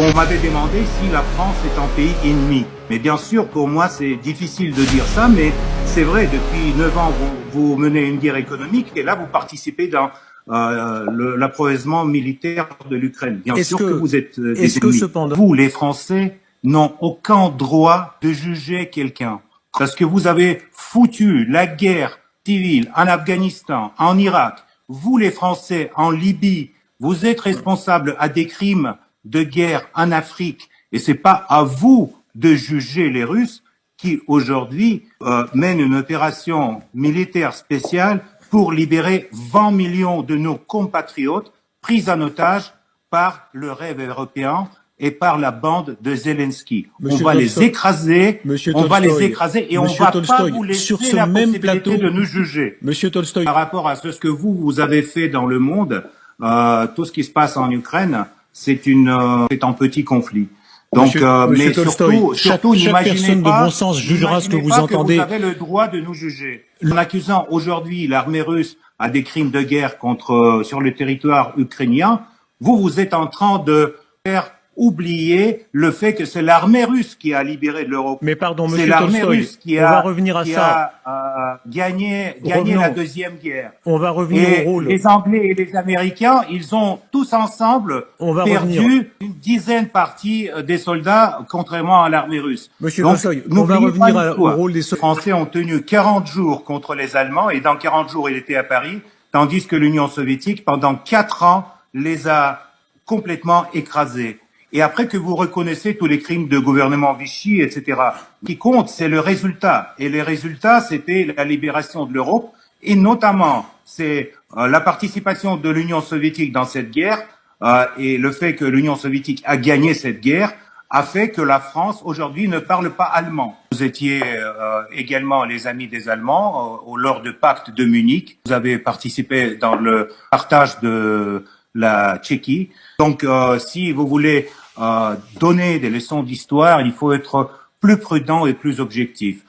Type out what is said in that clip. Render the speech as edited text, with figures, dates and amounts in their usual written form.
On m'avait demandé si la France est un pays ennemi. Mais bien sûr, pour moi, c'est difficile de dire ça, mais c'est vrai, depuis 9 ans, vous menez une guerre économique et là, vous participez dans l'approvisionnement militaire de l'Ukraine. Bien sûr que vous êtes des ennemis. Cependant... Vous, les Français, n'ont aucun droit de juger quelqu'un. Parce que vous avez foutu la guerre civile en Afghanistan, en Irak. Vous, les Français, en Libye, vous êtes responsables à des crimes de guerre en Afrique. Et c'est pas à vous de juger les Russes qui, aujourd'hui, mènent une opération militaire spéciale pour libérer 20 millions de nos compatriotes pris en otage par le rêve européen et par la bande de Zelensky. On va les écraser, on va les écraser et on va pas vous laisser la possibilité de nous juger. Monsieur Tolstoï, par rapport à ce que vous avez fait dans le monde, tout ce qui se passe en Ukraine, c'est un petit conflit. Donc, mais surtout, chaque personne de bon sens jugera ce que vous entendez. Vous avez le droit de nous juger. En accusant aujourd'hui l'armée russe à des crimes de guerre sur le territoire ukrainien, vous êtes en train de faire oublier le fait que c'est l'armée russe qui a libéré l'Europe. Mais pardon, monsieur Tolstoï, c'est l'armée russe qui a gagné la Deuxième Guerre. On va revenir au rôle. Les Anglais et les Américains, ils ont tous ensemble perdu une dizaine partie des soldats, contrairement à l'armée russe. Monsieur Tolstoï, on va revenir au rôle des Les Français ont tenu 40 jours contre les Allemands et dans 40 jours, il était à Paris, tandis que l'Union soviétique, pendant 4 ans, les a complètement écrasés. Et après que vous reconnaissez tous les crimes de gouvernement Vichy, etc., ce qui compte, c'est le résultat. Et les résultats, c'était la libération de l'Europe, et notamment, c'est la participation de l'Union soviétique dans cette guerre, et le fait que l'Union soviétique a gagné cette guerre a fait que la France, aujourd'hui, ne parle pas allemand. Vous étiez également les amis des Allemands lors du pacte de Munich. Vous avez participé dans le partage de la Tchéquie. Donc, si vous voulez donner des leçons d'histoire, il faut être plus prudent et plus objectif.